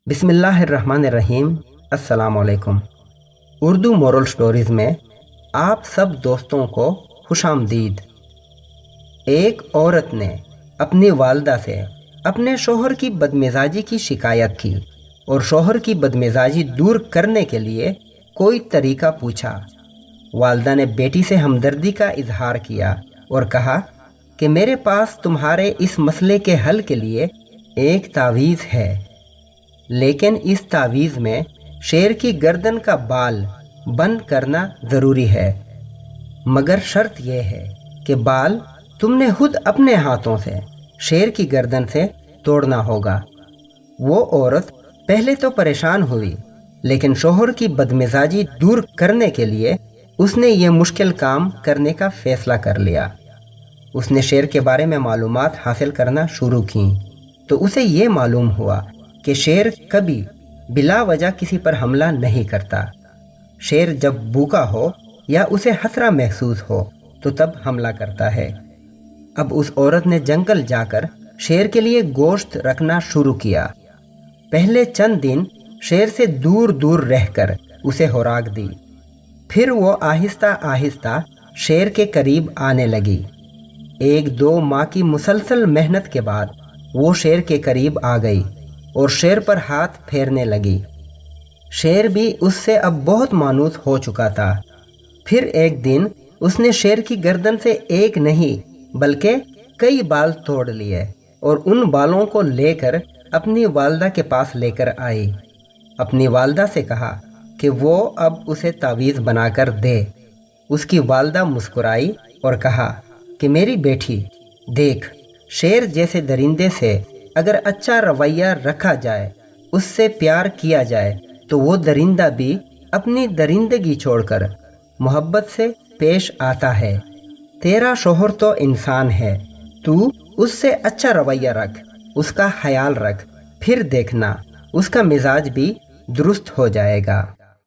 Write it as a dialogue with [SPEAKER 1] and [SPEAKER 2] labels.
[SPEAKER 1] بسم اللہ الرحمن الرحیم۔ السلام علیکم۔ اردو مورل سٹوریز میں آپ سب دوستوں کو خوش آمدید۔ ایک عورت نے اپنی والدہ سے اپنے شوہر کی بدمزاجی کی شکایت کی اور شوہر کی بدمزاجی دور کرنے کے لیے کوئی طریقہ پوچھا۔ والدہ نے بیٹی سے ہمدردی کا اظہار کیا اور کہا کہ میرے پاس تمہارے اس مسئلے کے حل کے لیے ایک تعویذ ہے، لیکن اس تعویذ میں شیر کی گردن کا بال بند کرنا ضروری ہے، مگر شرط یہ ہے کہ بال تم نے خود اپنے ہاتھوں سے شیر کی گردن سے توڑنا ہوگا۔ وہ عورت پہلے تو پریشان ہوئی، لیکن شوہر کی بدمزاجی دور کرنے کے لیے اس نے یہ مشکل کام کرنے کا فیصلہ کر لیا۔ اس نے شیر کے بارے میں معلومات حاصل کرنا شروع کیں تو اسے یہ معلوم ہوا کہ شیر کبھی بلا وجہ کسی پر حملہ نہیں کرتا۔ شیر جب بھوکا ہو یا اسے خطرہ محسوس ہو تو تب حملہ کرتا ہے۔ اب اس عورت نے جنگل جا کر شیر کے لیے گوشت رکھنا شروع کیا۔ پہلے چند دن شیر سے دور دور رہ کر اسے خوراک دی، پھر وہ آہستہ آہستہ شیر کے قریب آنے لگی۔ 1-2 ماہ کی مسلسل محنت کے بعد وہ شیر کے قریب آ گئی اور شیر پر ہاتھ پھیرنے لگی۔ شیر بھی اس سے اب بہت مانوس ہو چکا تھا۔ پھر ایک دن اس نے شیر کی گردن سے ایک نہیں بلکہ کئی بال توڑ لیے اور ان بالوں کو لے کر اپنی والدہ کے پاس لے کر آئی۔ اپنی والدہ سے کہا کہ وہ اب اسے تعویذ بنا کر دے۔ اس کی والدہ مسکرائی اور کہا کہ میری بیٹی دیکھ، شیر جیسے درندے سے اگر اچھا رویہ رکھا جائے، اس سے پیار کیا جائے تو وہ درندہ بھی اپنی درندگی چھوڑ کر محبت سے پیش آتا ہے۔ تیرا شوہر تو انسان ہے، تو اس سے اچھا رویہ رکھ، اس کا خیال رکھ، پھر دیکھنا اس کا مزاج بھی درست ہو جائے گا۔